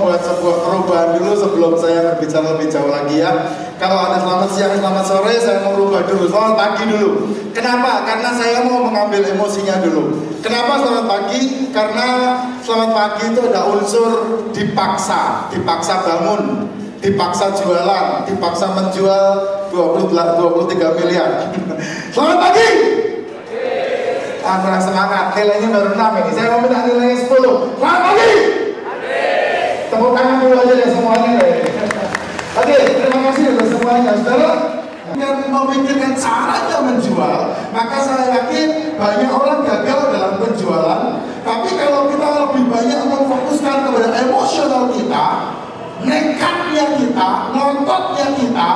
membuat sebuah perubahan dulu sebelum saya berbicara lebih jauh lagi ya. Kalau ada selamat siang, selamat sore, saya mau rubah dulu. Selamat pagi dulu. Kenapa? Karena saya mau mengambil emosinya dulu. Kenapa selamat pagi? Karena selamat pagi itu ada unsur dipaksa bangun, dipaksa jualan, dipaksa menjual 23 miliar. Selamat pagi. Kurang semangat, nilainya baru 6 ini. Saya mau minta nilainya 10. Selamat pagi. Tepuk tangan dulu aja ya semuanya. Oke, terima kasih untuk semuanya. Saudara, yang memikirkan caranya menjual, maka saya yakin banyak orang gagal dalam penjualan. Tapi kalau kita lebih banyak memfokuskan kepada emosional kita, nekatnya kita, ngontotnya kita,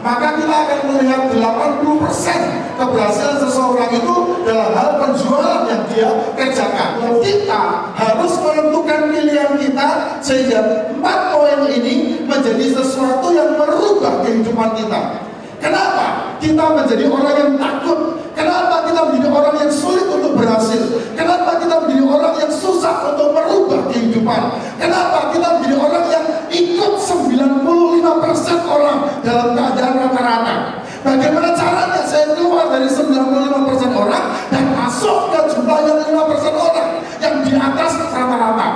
maka kita akan melihat 80% keberhasilan seseorang itu dalam hal penjualan yang dia kerjakan. Kita harus menentukan pilihan kita sehingga 4 poin ini menjadi sesuatu yang merubah kehidupan kita. Kenapa kita menjadi orang yang takut? Kenapa kita menjadi orang yang sulit untuk berhasil? Kenapa kita menjadi orang yang susah untuk merubah kehidupan? Kenapa kita menjadi orang yang ikut 95% orang dalam keadaan rata-rata? Bagaimana caranya saya keluar dari 95% orang dan masuk ke jumlah yang 5% orang yang di atas rata-rata?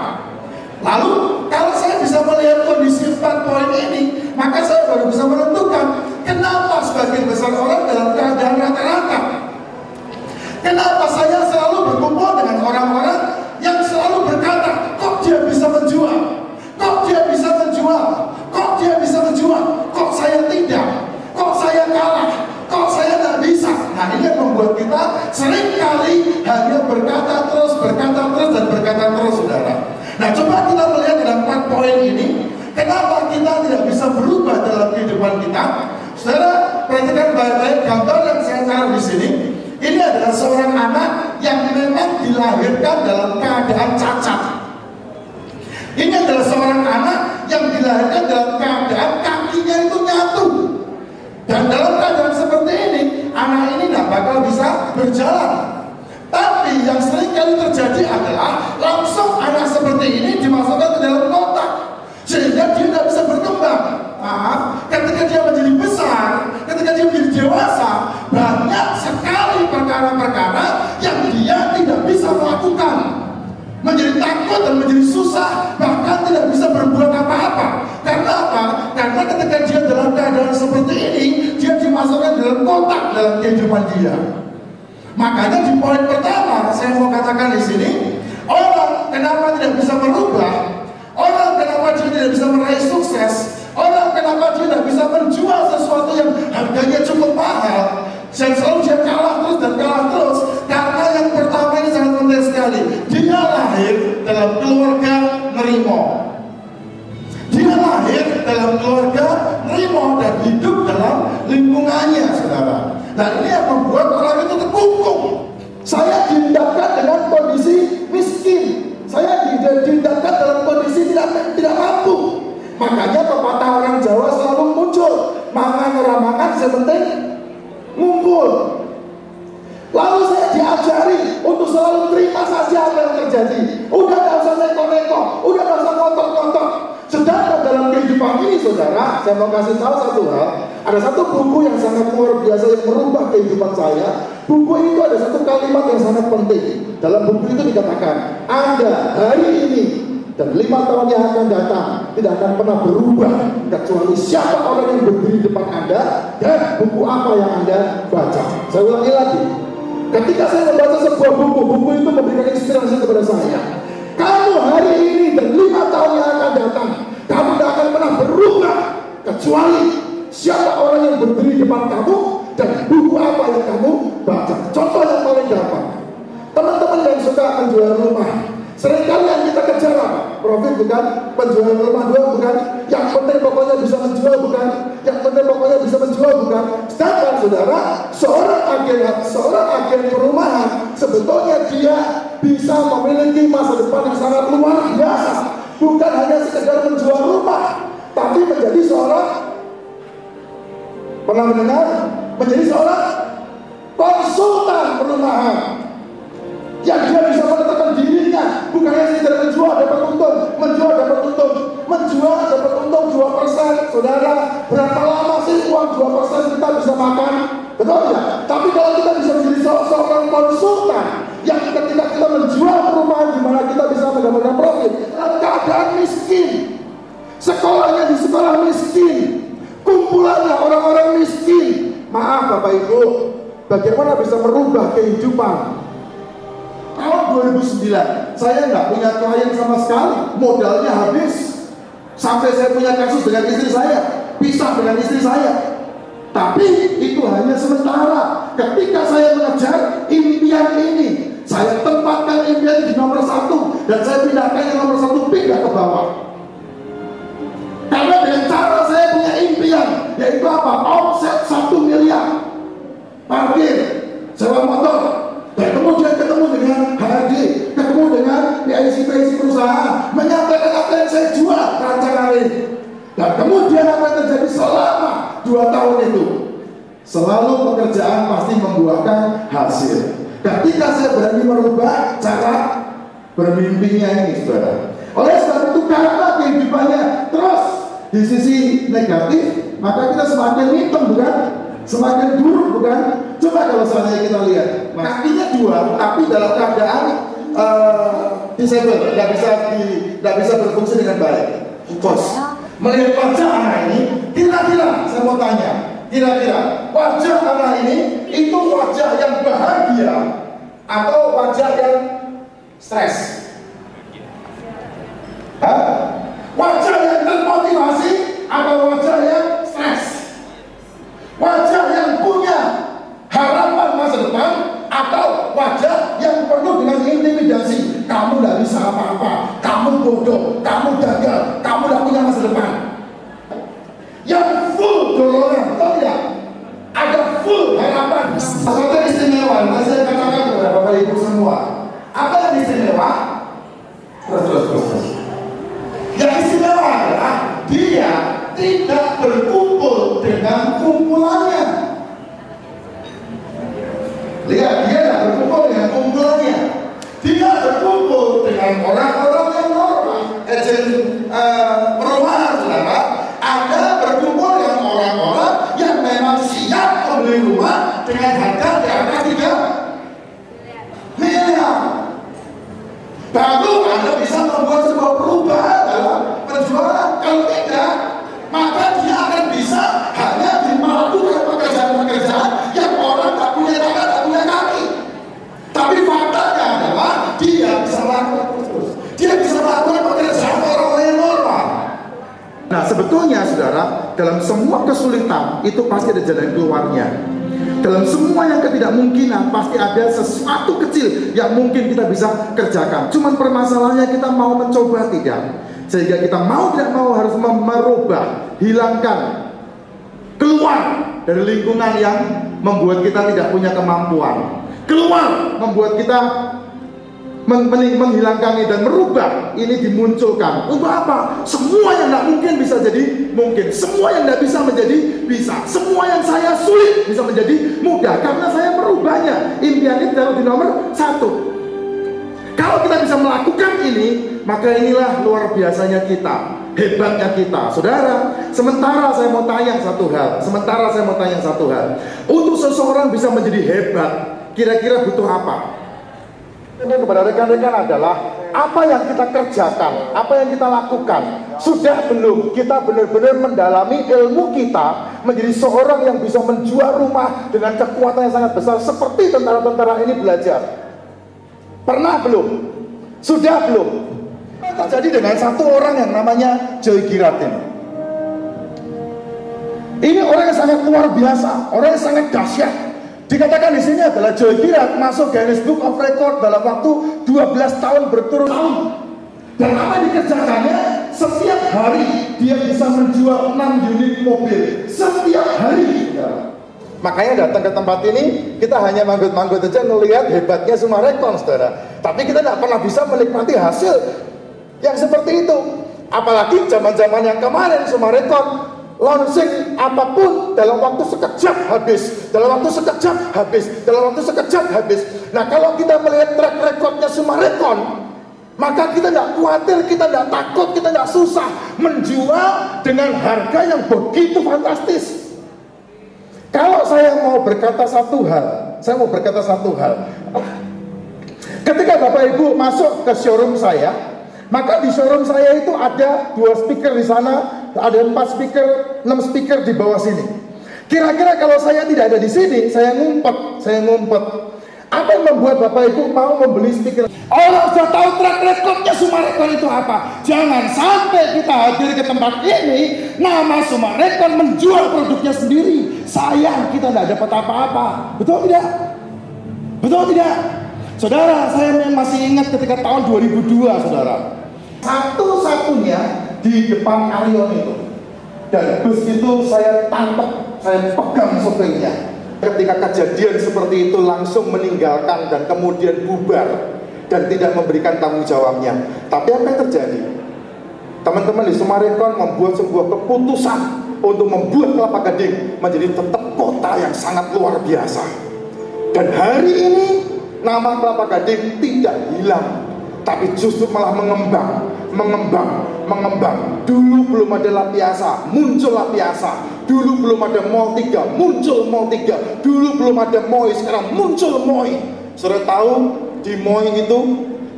Lalu kalau saya bisa melihat kondisi 4 poin ini, maka saya baru bisa menentukan kenapa sebagian besar orang dalam keadaan rata-rata. Kenapa saya selalu berkumpul dengan orang-orang yang selalu berkata, kok dia bisa menjual? Kok dia bisa menjual? Kok dia bisa menjual? Kok saya tidak? Kok saya kalah? Kok saya tidak bisa? Nah, ini yang membuat kita seringkali hanya berkata terus, dan berkata terus, saudara. Nah, coba kita melihat dalam 4 poin ini, kenapa kita tidak bisa berubah dalam kehidupan kita. Saudara, perhatikan baik-baik gambar yang saya taruh di sini. Ini adalah seorang anak yang memang dilahirkan dalam keadaan cacat. Ini adalah seorang anak yang dilahirkan dalam keadaan kakinya itu nyatu. Dan dalam keadaan seperti ini, anak ini tidak bakal bisa berjalan. Tapi yang sering kali terjadi adalah langsung anak seperti ini dimasukkan ke dalam kotak sehingga dia tidak bisa berkembang. Maaf, ketika dia menjadi besar, ketika dia menjadi dewasa, banyak sekali perkara-perkara yang dia tidak bisa melakukan, menjadi takut dan menjadi susah, bahkan tidak bisa berbuat apa-apa. Karena apa? Karena ketika dia dalam keadaan seperti ini, dia dimasukkan dalam kotak dalam kehidupan dia. Makanya di poin pertama saya mau katakan di sini, orang kenapa tidak bisa berubah, orang kenapa dia tidak bisa meraih sukses, orang kenapa dia tidak bisa menjual sesuatu yang harganya cukup mahal, dan selalu dia kalah terus dan kalah terus. Karena yang pertama ini sangat penting sekali, dia lahir dalam keluarga nerimo. Dia lahir dalam keluarga nerimo dan hidup dalam lingkungannya, saudara. Nah, ini yang membuat orang itu terkungkung. Saya dihadapkan dengan kondisi miskin. Saya dihadapkan dalam kondisi tidak mampu. Makanya pepatah orang Jawa selalu muncul, mangan orang makan, sepenting ngumpul. Lalu saya diajari untuk selalu terima saja apa yang terjadi. Udah gak usah neko-neko, udah gak usah ngotot-ngotot. Sedangkan dalam kehidupan ini, saudara, saya mau kasih tahu satu hal. Ada satu buku yang sangat luar biasa yang merubah kehidupan saya. Buku itu ada satu kalimat yang sangat penting. Dalam buku itu dikatakan, Anda hari ini dan 5 tahun yang akan datang tidak akan pernah berubah kecuali siapa orang yang berdiri di depan Anda dan buku apa yang Anda baca. Saya ulangi lagi. Ketika saya membaca sebuah buku itu memberikan inspirasi kepada saya. Kamu hari ini dan 5 tahun yang akan datang, kamu tidak akan pernah berubah kecuali siapa orang yang berdiri di depan kamu dan buku apa yang kamu baca. Contoh yang paling gampang, teman-teman yang suka menjual rumah, seringkali yang kita kejar profit bukan, penjualan rumah doang bukan, yang penting pokoknya bisa menjual bukan, yang penting pokoknya bisa menjual bukan. Sedangkan saudara, seorang agen perumahan sebetulnya dia bisa memiliki masa depan yang sangat luar biasa, bukan hanya sekedar menjual rumah, tapi menjadi seorang, pernah mendengar, menjadi seorang konsultan perumahan yang dia bisa menetapkan dirinya, bukan hanya sekedar menjual dapat untung, menjual dapat untung, menjual dapat untung 2%, saudara, berapa lama sih uang 2% kita bisa makan? Betul nggak? Tapi kalau kita bisa menjadi seorang konsultan yang ketika kita menjual perumahan di mana kita bisa mendapatkan profit, keadaan miskin, sekolahnya di sekolah miskin, kumpulannya orang-orang miskin. Maaf Bapak Ibu, bagaimana bisa merubah kehidupan? Tahun 2009, saya nggak punya klien sama sekali, modalnya habis. Sampai saya punya kasus dengan istri saya, pisah dengan istri saya. Tapi itu hanya sementara. Ketika saya mengejar impian ini, saya tempatkan impian di nomor 1 dan saya pindahkan yang nomor 1 pindah ke bawah. Karena dengan cara saya punya impian, yaitu apa? Omset 1 miliar, parkir, sewa motor, dan kemudian ketemu dengan HRD, ketemu dengan PIC perusahaan, menyampaikan apa yang saya jual rancangan ini. Dan kemudian apa yang terjadi selama 2 tahun itu? Selalu pekerjaan pasti membuahkan hasil. Ketika saya berani merubah cara bermimpinya ini, saudara. Oleh sebab itu, karena kehidupannya terus di sisi negatif, maka kita semakin hitam, bukan? Semakin buruk, bukan? Coba kalau seandainya kita lihat, kakinya 2, tapi dalam keadaan disable, tidak bisa berfungsi dengan baik. Bos, melihat wajah anak ini, kira-kira saya mau tanya, kira-kira wajah anak ini itu wajah yang bahagia atau wajah yang stres? Wajah yang termotivasi atau wajah yang stres? Wajah yang punya harapan masa depan atau wajah yang penuh dengan intimidasi? Kamu tidak bisa apa-apa, kamu bodoh, kamu gagal, kamu tidak punya masa depan. Yang full dorongan, betul tidak? Ada full harapan. Sesuatu yang istimewa, saya katakan kepada Bapak Ibu semua, apa yang istimewa? Terus. Yang istimewa adalah dia tidak berkumpul dengan kumpulannya. Lihat, dia tidak berkumpul dengan kumpulannya. Dia berkumpul dengan orang-orang yang normal. Ejen perumahan, saudara. Anda berkumpul dengan orang-orang yang memang siap membeli rumah dengan harga di angka 3 miliar. Baru Anda bisa membuat sebuah perubahan dalam penjualan. Kalau tidak, maka dia akan bisa hanya melakukan pekerjaan-pekerjaan yang orang tak punya tangan, tak punya kaki. Tapi faktanya adalah dia bisa melakukan terus. Dia bisa melakukan pekerjaan orang-orang yang normal. Nah, sebetulnya saudara, dalam semua kesulitan itu pasti ada jalan keluarnya. Dalam semua yang ketidakmungkinan pasti ada sesuatu kecil yang mungkin kita bisa kerjakan. Cuman permasalahannya kita mau mencoba tidak. Sehingga kita mau tidak mau harus merubah, hilangkan, keluar dari lingkungan yang membuat kita tidak punya kemampuan. Keluar membuat kita menghilangkan ini dan merubah ini dimunculkan. Ubah apa? Semua yang tidak mungkin bisa jadi mungkin. Semua yang tidak bisa menjadi bisa. Semua yang saya sulit bisa menjadi mudah karena saya merubahnya. Impian itu taruh di nomor 1. Kalau kita bisa melakukan ini, maka inilah luar biasanya kita, hebatnya kita. Saudara, sementara saya mau tanya satu hal. Untuk seseorang bisa menjadi hebat, kira-kira butuh apa? Ini kepada rekan-rekan adalah apa yang kita kerjakan, apa yang kita lakukan. Sudah belum kita benar-benar mendalami ilmu kita menjadi seorang yang bisa menjual rumah dengan kekuatan yang sangat besar seperti tentara-tentara ini belajar? Pernah belum? Sudah belum? Terjadi dengan satu orang yang namanya Joy Girard ini. Ini orang yang sangat luar biasa, orang yang sangat dahsyat. Dikatakan di sini adalah Joy Girard masuk Guinness Book of Record dalam waktu 12 tahun berturut-turut. Dan apa yang dikerjakannya? Setiap hari dia bisa menjual 6 unit mobil. Setiap hari. Makanya datang ke tempat ini kita hanya manggut-manggut saja melihat hebatnya Summarecon, saudara. Tapi kita tidak pernah bisa menikmati hasil yang seperti itu. Apalagi zaman-zaman yang kemarin Summarecon launching apapun dalam waktu sekejap habis, dalam waktu sekejap habis. Nah, kalau kita melihat track recordnya Summarecon, Maka kita tidak khawatir, kita tidak takut, kita tidak susah menjual dengan harga yang begitu fantastis. Kalau saya mau berkata satu hal, ketika Bapak Ibu masuk ke showroom saya, maka di showroom saya itu ada 2 speaker di sana, ada 4 speaker, 6 speaker di bawah sini. Kira-kira kalau saya tidak ada di sini, saya ngumpet. Apa yang membuat Bapak Ibu mau membeli speaker? Orang sudah tahu track recordnya Summarecon itu apa. Jangan sampai kita hadir ke tempat ini, nama Summarecon menjual produknya sendiri. Sayang, kita tidak dapat apa-apa. Betul tidak? Betul tidak? Saudara, saya masih ingat ketika tahun 2002, saudara. Satu-satunya di depan Arion itu. Dan bus itu saya tangkap, saya pegang sopirnya. Ketika kejadian seperti itu langsung meninggalkan dan kemudian bubar dan tidak memberikan tanggung jawabnya. Tapi apa yang terjadi? Teman-teman di Summarecon membuat sebuah keputusan untuk membuat Kelapa Gading menjadi tetap kota yang sangat luar biasa. Dan hari ini nama Kelapa Gading tidak hilang, tapi justru malah mengembang. Dulu belum ada Lapiasa, muncul Lapiasa. Dulu belum ada Mall 3, muncul Mall 3. Dulu belum ada MOI, sekarang muncul MOI. Sudah tahu di MOI itu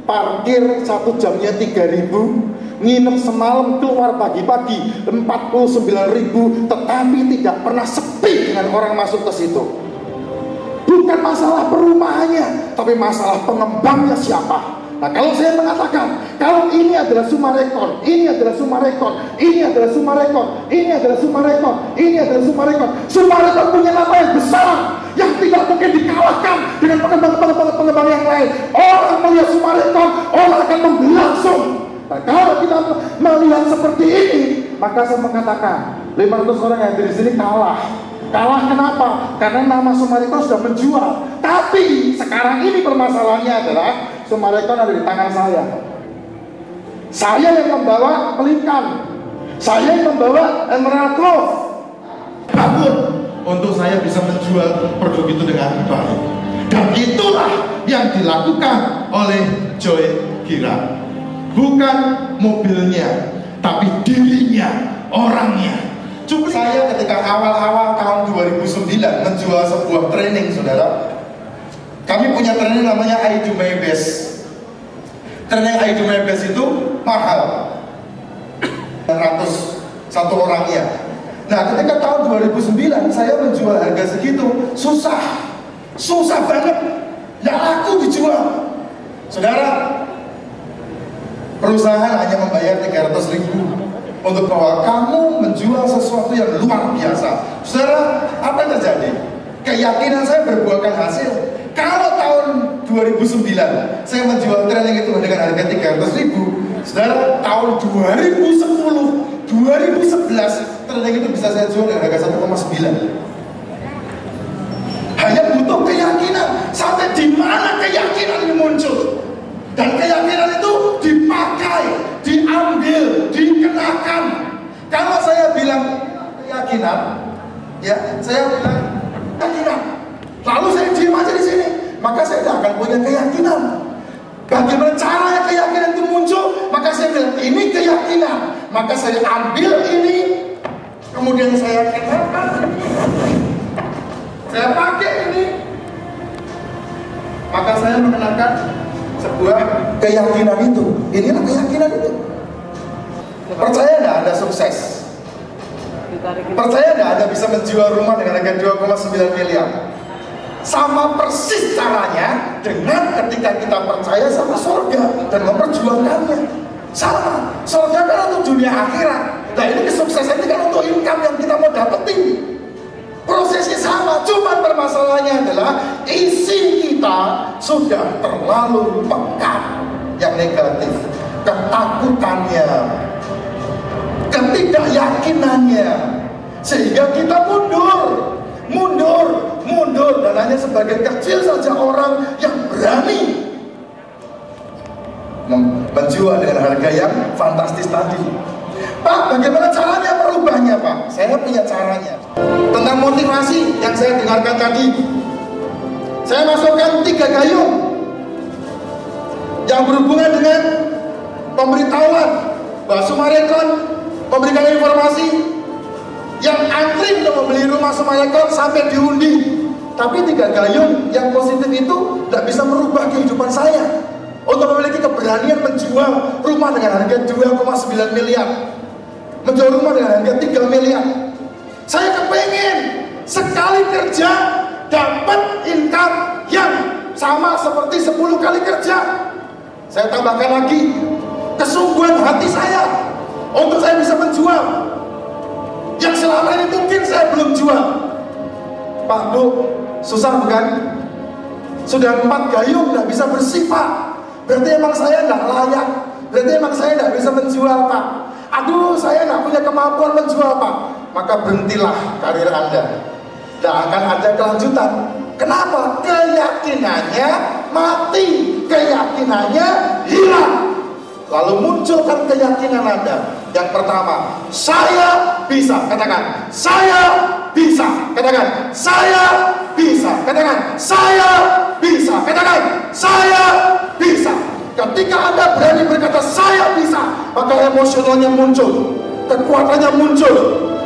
parkir 1 jamnya 3.000, nginep semalam keluar pagi-pagi 49.000, tetapi tidak pernah sepi dengan orang masuk ke situ. Bukan masalah perumahannya, tapi masalah pengembangnya siapa. Nah, kalau saya mengatakan, kalau ini adalah Summarecon, ini adalah Summarecon, ini adalah Summarecon, ini adalah Summarecon, ini adalah Summarecon. Summarecon punya nama yang besar, yang tidak mungkin dikalahkan dengan pengembang yang lain. Orang melihat Summarecon, orang akan membeli langsung. Nah, kalau kita melihat seperti ini, maka saya mengatakan 500 orang yang di sini kalah. Kalah kenapa? Karena nama Summarecon sudah menjual. Tapi sekarang ini permasalahannya adalah Summarecon ada di tangan saya. Saya yang membawa Pelikan, saya yang membawa Emerald Grove. Bangun untuk saya bisa menjual produk itu dengan baik. Dan itulah yang dilakukan oleh Joy Gira. Bukan mobilnya, tapi dirinya, orangnya. Cuma saya ketika awal-awal tahun 2009 menjual sebuah training, saudara. Kami punya training namanya I Do My Best. Training I Do My Best itu mahal, 100 satu orangnya. Nah, ketika tahun 2009 saya menjual harga segitu, susah banget, nggak laku dijual. Saudara, perusahaan hanya membayar 300.000 untuk bahwa kamu menjual sesuatu yang luar biasa. Saudara, apa yang terjadi? Keyakinan saya berbuahkan hasil. Kalau tahun 2009 saya menjual training itu dengan harga 300.000, saudara, tahun 2010, 2011 training itu bisa saya jual dengan harga 1,9. Hanya butuh keyakinan. Sampai di mana keyakinan ini muncul? Dan keyakinan itu dipakai, diambil, dikenakan. Kalau saya bilang keyakinan, ya saya bilang keyakinan, lalu saya diam aja di sini, maka saya tidak akan punya keyakinan. Bagaimana caranya keyakinan itu muncul? Maka saya bilang ini keyakinan, maka saya ambil ini, kemudian saya kenakan, saya pakai ini, maka saya mengenakan sebuah keyakinan itu. Inilah keyakinan itu. Percaya nggak Anda sukses? Percaya nggak Anda bisa menjual rumah dengan harga 2,9 miliar? Sama persis caranya dengan ketika kita percaya sama surga dan memperjuangkannya. Sama. Surga kan untuk dunia akhirat. Nah, ini kesuksesan ini kan untuk income yang kita mau dapetin. Prosesnya sama, cuma permasalahannya adalah isi kita sudah terlalu pekat yang negatif, ketakutannya, ketidakyakinannya, sehingga kita mundur, dan hanya sebagian kecil saja orang yang berani menjual dengan harga yang fantastis tadi. Pak, bagaimana caranya merubahnya, Pak? Saya punya caranya. Tentang motivasi yang saya dengarkan tadi, saya masukkan 3 gayung yang berhubungan dengan pemberitahuan bahwa Summarecon memberikan informasi yang antri untuk membeli rumah Summarecon sampai diundi. Tapi 3 gayung yang positif itu tidak bisa merubah kehidupan saya untuk memiliki keberanian menjual rumah dengan harga 2,9 miliar, menjual rumah dengan harga 3 miliar. Saya kepengen sekali kerja dapat income yang sama seperti 10 kali kerja. Saya tambahkan lagi kesungguhan hati saya untuk saya bisa menjual yang selama ini mungkin saya belum jual. Pak, Bu, susah bukan? Sudah 4 gayung tidak bisa bersih, Pak. Berarti emang saya tidak layak. Berarti emang saya tidak bisa menjual, Pak. Aduh, saya tidak punya kemampuan menjual, Pak. Maka berhentilah karir Anda. Tidak akan ada kelanjutan. Kenapa? Keyakinannya mati, keyakinannya hilang. Lalu munculkan keyakinan Anda. Yang pertama, saya bisa. Katakan, saya bisa. Katakan, saya bisa. Katakan, saya bisa. Katakan, saya bisa. Ketika Anda berani berkata saya bisa, maka emosionalnya muncul, kekuatannya muncul.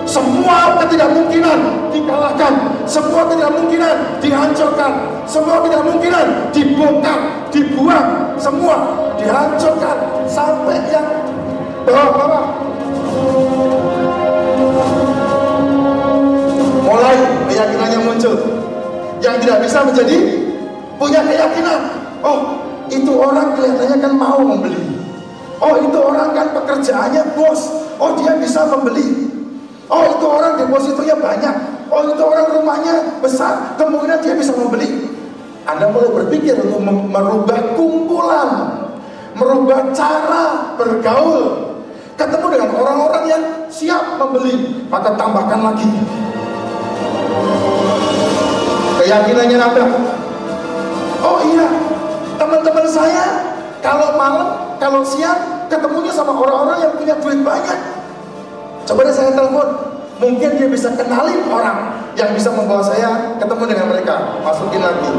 Semua ketidakmungkinan dikalahkan, semua ketidakmungkinan dihancurkan, semua ketidakmungkinan dibongkar, dibuang, semua dihancurkan sampai yang bawah-bawah. Mulai keyakinannya muncul. Yang tidak bisa menjadi punya keyakinan. Oh, itu orang kelihatannya kan mau membeli. Oh, itu orang kan pekerjaannya bos. Oh, dia bisa membeli. Oh, itu orang depositonya banyak. Oh, itu orang rumahnya besar. Kemungkinan dia bisa membeli. Anda mulai berpikir untuk merubah kumpulan, merubah cara bergaul, ketemu dengan orang-orang yang siap membeli. Maka tambahkan lagi keyakinannya nambah. Oh iya, teman-teman saya kalau malam, kalau siang ketemunya sama orang-orang yang punya duit banyak. Coba deh saya telepon, mungkin dia bisa kenalin orang yang bisa membawa saya ketemu dengan mereka. Masukin lagi.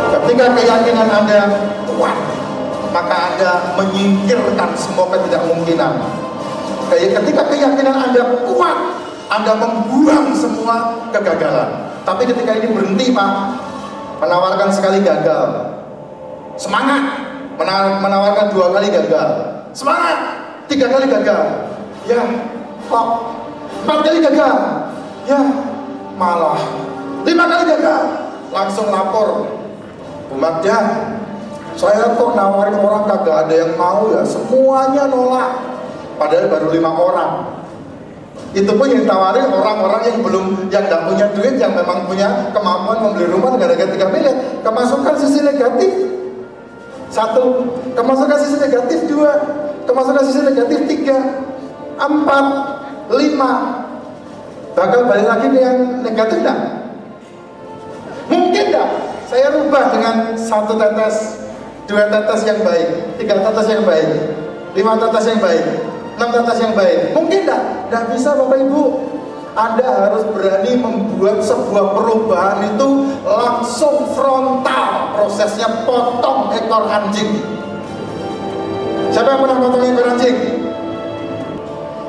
Ketika keyakinan Anda kuat, maka Anda menyingkirkan semua ketidakmungkinan. Ketika keyakinan Anda kuat, Anda membuang semua kegagalan. Tapi ketika ini berhenti, Pak, menawarkan sekali gagal, semangat. Menawarkan 2 kali gagal, semangat. 3 kali gagal, ya kok 4 kali gagal, ya malah 5 kali gagal, langsung lapor, Bu Magda, saya kok nawarin orang kagak ada yang mau ya, semuanya nolak. Padahal baru 5 orang. Itu pun yang ditawarin orang-orang yang tidak punya duit, yang memang punya kemampuan membeli rumah dengan harga 3 miliar. Kemasukan sisi negatif 1, kemasukan sisi negatif 2, kemasukan sisi negatif 3, 4, 5. Bakal balik lagi ke yang negatif enggak? Mungkin enggak? Saya rubah dengan 1 tetes, 2 tetes yang baik, 3 tetes yang baik, 5 tetes yang baik, 6 tetes yang baik. Mungkin enggak? Enggak bisa, Bapak Ibu. Anda harus berani membuat sebuah perubahan itu langsung frontal. Prosesnya potong ekor anjing. Siapa yang pernah potong ekor anjing?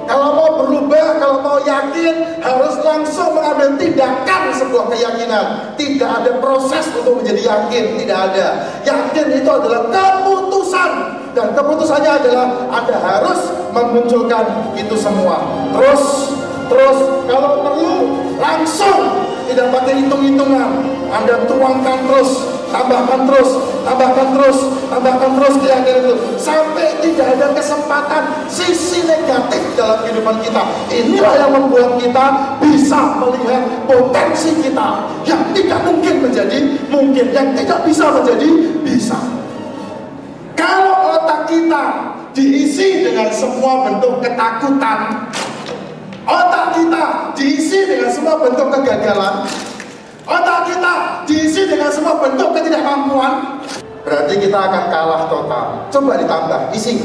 Kalau mau berubah, kalau mau yakin, harus langsung mengambil tindakan sebuah keyakinan. Tidak ada proses untuk menjadi yakin, tidak ada. Yakin itu adalah keputusan, dan keputusannya adalah Anda harus memunculkan itu semua. Terus kalau perlu langsung, tidak pakai hitung-hitungan. Anda tuangkan terus, tambahkan terus keyakinan itu sampai tidak ada kesempatan sisi negatif dalam kehidupan kita. Inilah yang membuat kita bisa melihat potensi kita yang tidak mungkin menjadi mungkin, yang tidak bisa menjadi bisa. Kalau otak kita diisi dengan semua bentuk ketakutan, otak kita diisi dengan semua bentuk kegagalan, otak kita diisi dengan semua bentuk ketidakmampuan, berarti kita akan kalah total. Coba ditambah isi.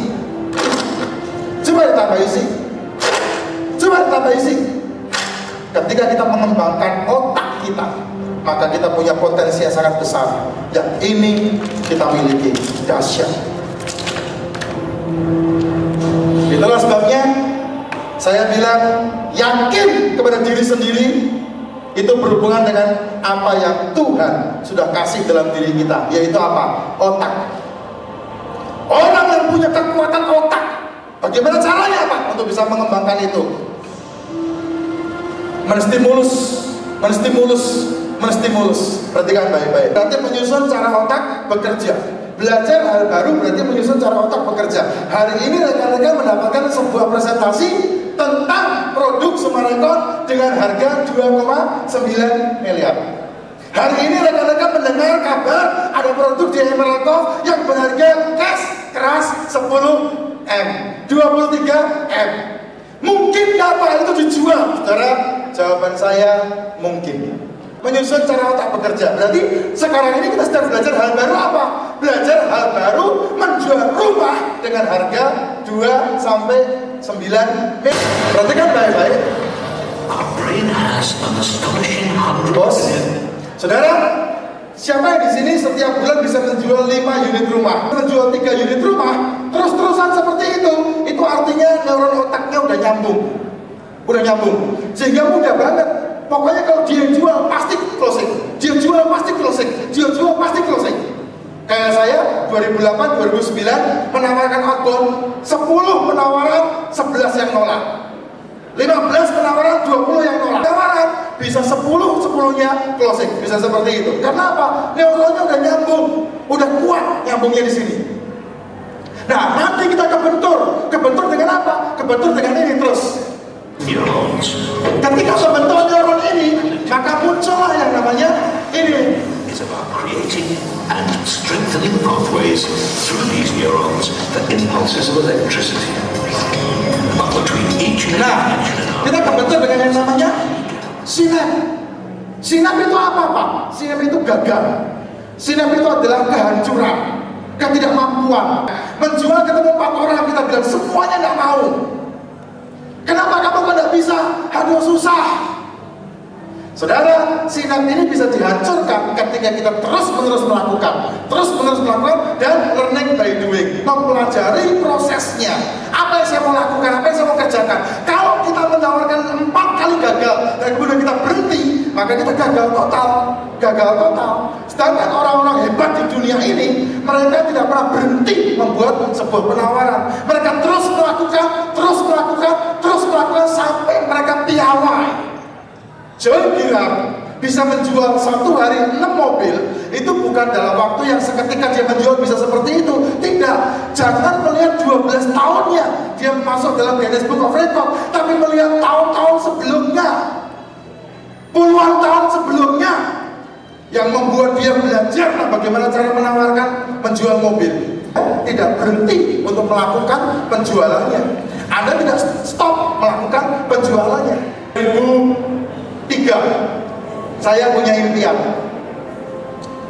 Coba ditambah isi. Coba ditambah isi. Ketika kita mengembangkan otak kita, maka kita punya potensi yang sangat besar. Yang ini kita miliki, dahsyat. Itulah sebabnya saya bilang yakin kepada diri sendiri itu berhubungan dengan apa yang Tuhan sudah kasih dalam diri kita, yaitu apa? Otak. Orang yang punya kekuatan otak, bagaimana caranya apa untuk bisa mengembangkan itu? Menstimulus. Perhatikan baik-baik. Berarti menyusun cara otak bekerja. Belajar hal baru berarti menyusun cara otak bekerja. Hari ini rekan-rekan mendapatkan sebuah presentasi tentang produk Summarecon dengan harga 2,9 miliar. Hari ini rekan-rekan mendengar kabar ada produk di Emerald Cove yang berharga cash keras 10 M, 23 M. Mungkin apa itu dijual? Saudara, jawaban saya mungkin. Menyusun cara otak bekerja. Berarti sekarang ini kita sedang belajar hal baru apa? Belajar hal baru menjual rumah dengan harga 2 sampai 9 miliar. Perhatikan baik-baik. Bos, saudara, siapa yang di sini setiap bulan bisa menjual 5 unit rumah, menjual 3 unit rumah, terus-terusan seperti itu artinya neuron otaknya udah nyambung, sehingga mudah banget. Pokoknya kalau dia jual pasti closing, dia jual pasti closing. Kayak saya 2008-2009 menawarkan outbound 10 penawaran, 11 yang nolak, 15 penawaran, 20 yang nolak. Penawaran bisa 10-10-nya closing, bisa seperti itu. Karena apa? Neuronnya udah nyambung, udah kuat nyambungnya di sini. Nah, nanti kita kebentur dengan apa? Kebentur dengan ini terus. Ketika kebentur neuron ini, maka muncullah yang namanya ini. It's about creating and strengthening pathways through these neurons for impulses of electricity. But between each Nah, kita kebentur dengan yang namanya sinap. Sinap itu apa, Pak? Sinap itu gagal. Sinap itu adalah kehancuran, ketidakmampuan. Menjual ketemu 4 orang, kita bilang semuanya nggak mau. Kenapa kamu nggak bisa? Aduh, susah. Saudara, sinap ini bisa dihancurkan ketika kita terus-menerus melakukan dan learning by doing, mempelajari prosesnya. Apa yang saya mau lakukan, apa yang saya mau kerjakan. Kalau kita menawarkan 4 kali gagal dan kemudian kita berhenti, maka kita gagal total. Sedangkan orang-orang hebat di dunia ini, mereka tidak pernah berhenti membuat sebuah penawaran. Mereka terus melakukan sampai mereka piawai. Joy Girard bisa menjual satu hari 6 mobil, itu bukan dalam waktu yang seketika dia menjual bisa seperti itu. Tidak, jangan melihat 12 tahunnya dia masuk dalam Guinness Book of Record, tapi melihat tahun-tahun sebelumnya, puluhan tahun sebelumnya, yang membuat dia belajar bagaimana cara menawarkan menjual mobil. Tidak berhenti untuk melakukan penjualannya. Anda tidak stop melakukan penjualannya. 2003 saya punya impian.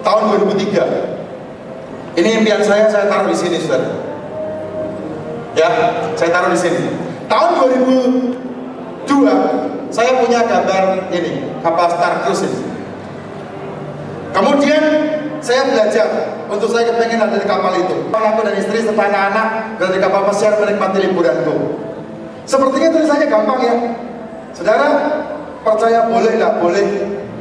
Tahun 2003. Ini impian saya taruh di sini, saudara. Ya, saya taruh di sini. Tahun 2002 saya punya gambar ini, kapal Star Cruise ini. Kemudian saya belajar untuk saya kepengen ada di kapal itu. Aku dan istri serta anak-anak dari kapal pesiar menikmati liburanku. Sepertinya tulisannya gampang ya, saudara. Percaya boleh nggak boleh,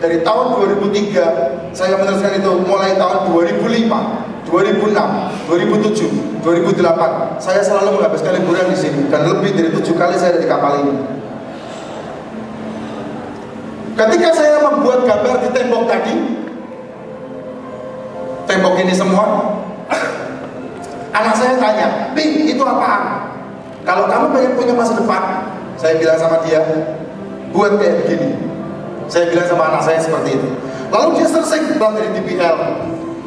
dari tahun 2003 saya meneruskan itu, mulai tahun 2005, 2006, 2007, 2008 saya selalu menghabiskan liburan di sini, dan lebih dari 7 kali saya ada di kapal ini. Ketika saya membuat gambar di tembok tadi, tembok ini semua, anak saya tanya, "Pi, itu apaan?" Kalau kamu pengen punya masa depan, saya bilang sama dia, buat kayak begini. Saya bilang sama anak saya seperti itu. Lalu dia selesai dari DPL,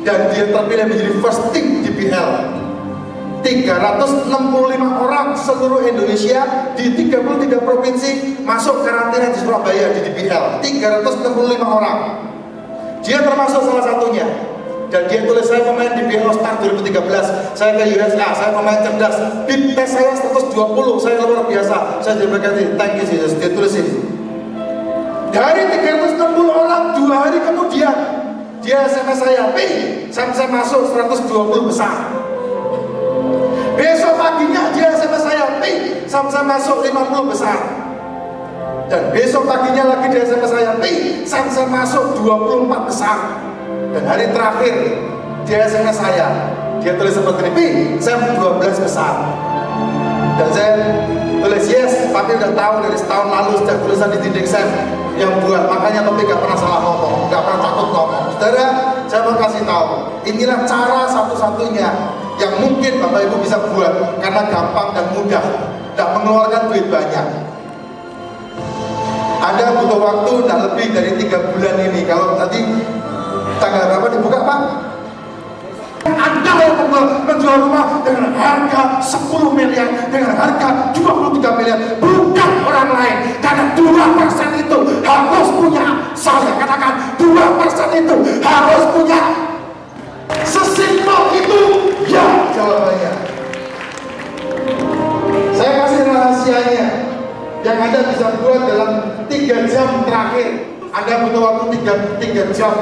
dan dia terpilih menjadi first team DPL. 365 orang seluruh Indonesia di 33 provinsi masuk karantina di Surabaya di DPL. 365 orang. Dia termasuk salah satunya. Dan dia tulis, saya pemain di DPL Star 2013, saya ke USA, saya pemain cerdas. Di tes saya 120, saya luar biasa. Saya jadi berkati, thank you Jesus. Dia tulis ini. Dari 360 orang 2 hari kemudian dia SMS saya, saya masuk 120 besar. Besok paginya dia SMS saya, saya masuk 50 besar. Dan besok paginya lagi dia SMS saya, saya masuk 24 besar. Dan hari terakhir dia SMS saya, dia tulis seperti ini, saya 12 besar. Dan saya tulis yes, tapi udah tahu dari setahun lalu sejak tulisan di dinding Sam yang buat, makanya Papi gak pernah salah ngomong, gak pernah takut ngomong. Saudara, saya mau kasih tahu, inilah cara satu-satunya yang mungkin Bapak Ibu bisa buat karena gampang dan mudah, gak mengeluarkan duit banyak. Anda butuh waktu tidak lebih dari 3 bulan ini. Kalau tadi tanggal berapa dibuka Pak? Anda yang menjual rumah dengan harga 10 miliar, dengan harga 23 miliar, bukan orang lain. Karena 2% itu harus punya. Saya katakan 2% itu harus punya. Sesimpel itu ya jawabannya. Saya kasih rahasianya yang Anda bisa buat dalam 3 jam terakhir. Anda butuh waktu 3 jam.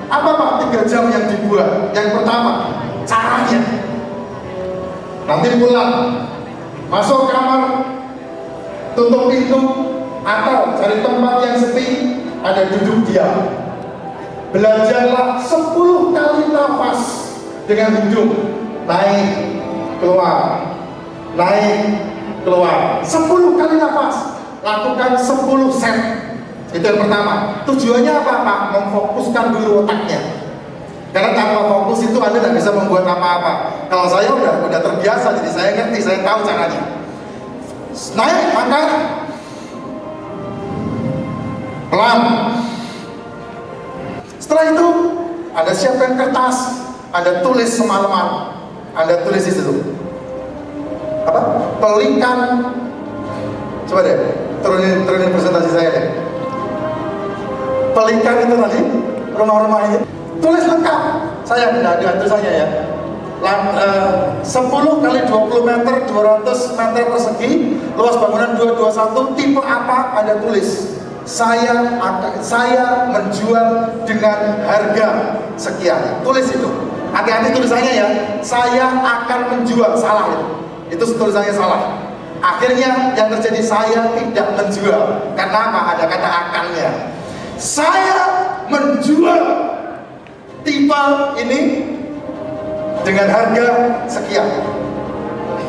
Apa Pak 3 jam yang dibuat? Yang pertama, caranya. Nanti pulang, masuk kamar, tutup pintu, atau cari tempat yang sepi, ada duduk diam. Belajarlah 10 kali nafas dengan hidung, naik, keluar, naik, keluar. 10 kali nafas, lakukan 10 set. Itu yang pertama. Tujuannya apa Pak? Memfokuskan dulu otaknya. Karena tanpa fokus itu Anda tidak bisa membuat apa-apa. Kalau saya udah terbiasa, jadi saya ngerti, saya tahu caranya. Naik, angkat, pelan. Setelah itu Anda siapkan kertas, Anda tulis semalaman, Anda tulis di situ. Apa? Pelikan. Coba deh, turunin presentasi saya deh. Pelikan itu tadi, rumah-rumah ini, tulis lengkap. Saya tidak ada tulisannya ya. 10 kali 20 meter, 200 meter persegi, luas bangunan 221, tipe apa Anda tulis. Saya menjual dengan harga sekian. Tulis itu. Hati-hati tulisannya ya. Saya akan menjual, salah itu tulisannya salah. Akhirnya yang terjadi saya tidak menjual. Karena apa? Ada kata akannya. Saya menjual tipe ini dengan harga sekian.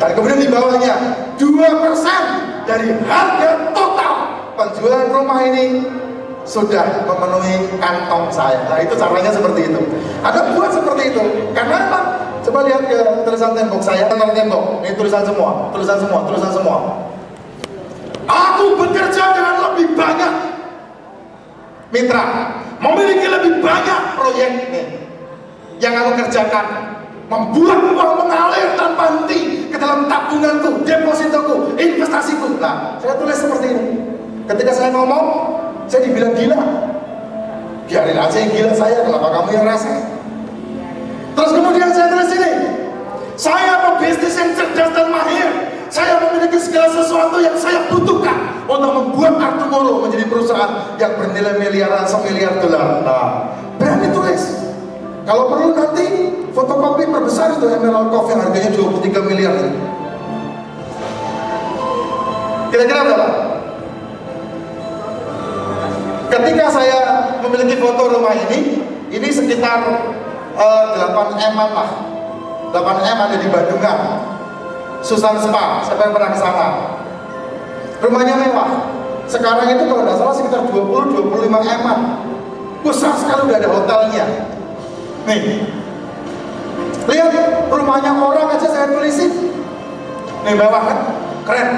Dan kemudian di bawahnya 2% dari harga total penjualan rumah ini sudah memenuhi kantong saya. Nah itu caranya seperti itu. Anda buat seperti itu. Karena apa? Coba lihat ke tulisan tembok saya, tembok. Ini tulisan semua. Aku bekerja dengan lebih banyak mitra, memiliki lebih banyak proyek nih yang aku kerjakan, membuat uang mengalir tanpa henti ke dalam tabunganku, depositoku, investasiku. Nah, saya tulis seperti ini. Ketika saya ngomong, saya dibilang gila. Biarin aja yang gila saya, kenapa kamu yang rasa? Terus kemudian saya tulis ini, saya pebisnis yang cerdas dan mahir. Saya memiliki segala sesuatu yang saya butuhkan untuk membuat Artumoro menjadi perusahaan yang bernilai miliaran, semiliar dolar. Nah, berani tulis. Kalau perlu nanti fotokopi perbesar itu Emerald Cove yang harganya 23 miliar. Kira-kira berapa? Ketika saya memiliki foto rumah ini sekitar 8M lah. 8M ada di Bandungan. Susan Spa, siapa yang pernah ke sana? Rumahnya mewah. Sekarang itu kalau tidak salah sekitar 20-25 M-an. Besar sekali, udah ada hotelnya. Nih, lihat rumahnya orang aja saya tulisin. Nih mewah kan? Keren.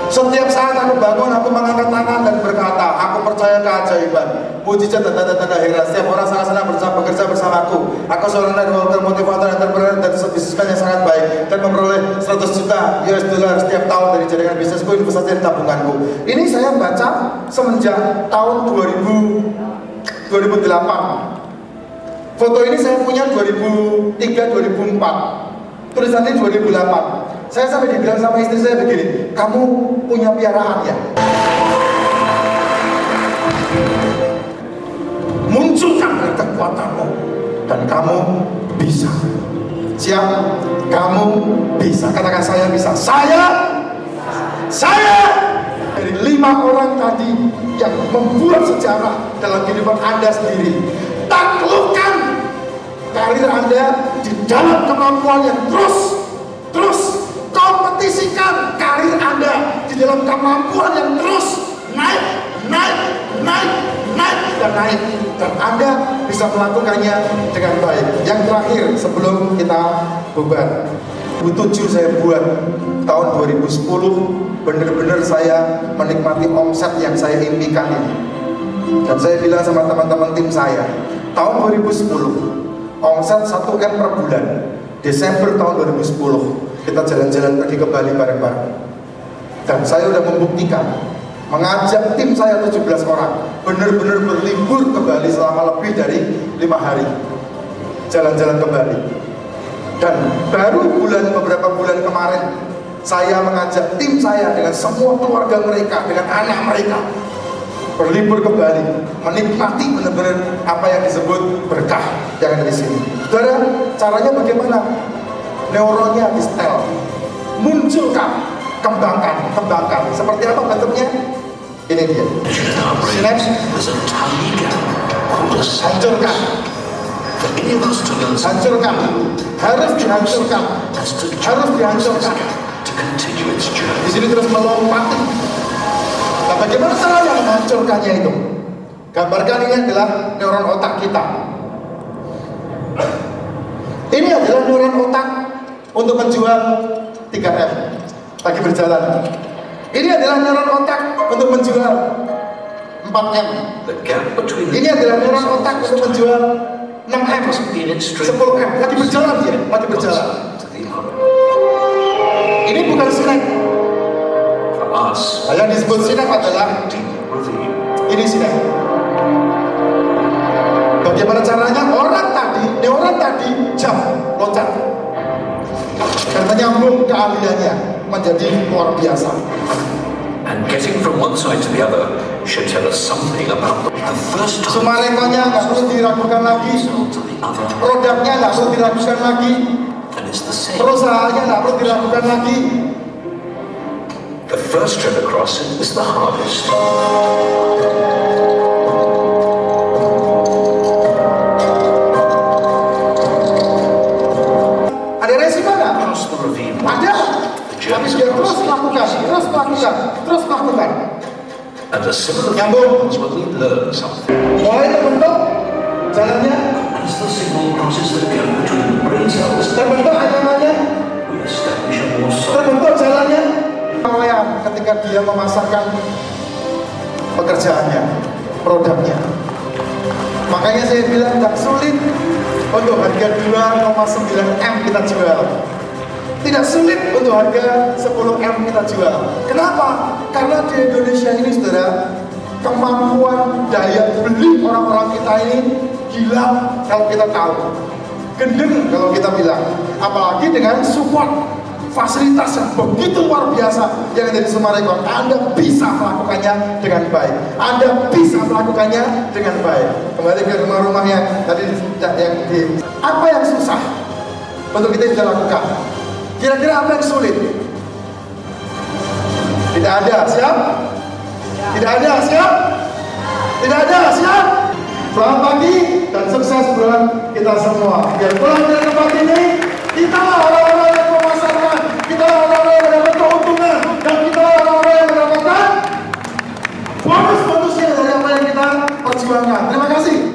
Setiap saat aku bangun, aku mengangkat tangan dan berkata, aku percaya keajaiban, mujizat dan tanda-tanda heran. Setiap orang sana bekerja bersamaku. Aku seorang networker, motivator, entrepreneur, dan bisnismen yang sangat baik, dan memperoleh 100 juta US dollar setiap tahun dari jaringan bisnisku, investasi dan tabunganku. Ini saya baca semenjak tahun 2008. Foto ini saya punya 2003-2004. Tulisannya 2008. Saya sampai dibilang sama istri saya begini, kamu punya piaraan ya? munculkan dari kekuatanmu, dan kamu bisa. Siap? Kamu bisa. Katakan saya bisa. Saya dari 5 orang tadi yang membuat sejarah dalam kehidupan Anda sendiri. Taklukkan karir Anda di dalam kemampuan yang terus kompetisikan karir Anda di dalam kemampuan yang terus naik dan naik, dan Anda bisa melakukannya dengan baik. Yang terakhir sebelum kita bubar, 2007 saya buat tahun 2010 benar-benar saya menikmati omset yang saya impikan ini. Dan saya bilang sama teman-teman tim saya, tahun 2010 omset 1M per bulan. Desember tahun 2010 kita jalan-jalan pergi ke Bali bareng-bareng. Dan saya sudah membuktikan, mengajak tim saya 17 orang benar-benar berlibur ke Bali selama lebih dari 5 hari, jalan-jalan ke Bali. Dan baru beberapa bulan kemarin saya mengajak tim saya dengan semua keluarga mereka, dengan anak mereka, berlibur ke Bali, menikmati benar-benar apa yang disebut berkah yang ada di sini. Saudara, caranya bagaimana? Neuronnya di setel, munculkan, kembangkan. Seperti apa bentuknya? Ini dia. Sinaps. Hancurkan. Hancurkan. Harus dihancurkan. Di sini terus melompati. Nah, bagaimana caranya menghancurkannya itu? Gambarkan, ini adalah neuron otak kita. Ini adalah neuron otak untuk menjual 3M lagi berjalan. Ini adalah neuron otak untuk menjual 4M. Ini adalah neuron otak untuk menjual 6M, 10M. Lagi berjalan dia, lagi berjalan. Ini bukan sinek. Yang disebut sinek adalah ini sinek. Bagaimana caranya? Neuron tadi jam loncat dan menyambung keahliannya menjadi luar biasa. And getting from one side to the other should tell us something about the first time. Sumarekonya nggak perlu diragukan lagi, produknya nggak perlu diragukan lagi, perusahaannya nggak perlu diragukan lagi. The first trip across is the hardest. Ada resiko nggak? Ada. Tapi dia terus melakukan. And the similar nyambung. when we learn something. Mulai terbentuk jalannya. As the signal crosses the gap between the brain cells, Terbentuk jalannya. we establish a more solid. Terbentuk jalannya. Ketika dia memasarkan pekerjaannya, produknya. Makanya saya bilang tidak sulit untuk harga 2,9M kita jual. Tidak sulit untuk harga 10M kita jual. Kenapa? Karena di Indonesia ini, saudara, kemampuan daya beli orang-orang kita ini gila kalau kita tahu. Gendeng kalau kita bilang. Apalagi dengan support fasilitas yang begitu luar biasa yang ada di Sumarekon. Anda bisa melakukannya dengan baik. Kembali ke rumah-rumah yang tadi apa yang susah untuk kita bisa lakukan? Kira-kira apa yang sulit? Tidak ada, siap? Tidak ada, siap? Selamat pagi dan sukses buat kita semua. Biar pulang dari tempat ini, kita orang-orang yang memasarkan, kita orang-orang yang mendapat keuntungan, dan kita orang-orang yang mendapatkan bonus-bonusnya dari apa yang kita perjuangkan. Terima kasih.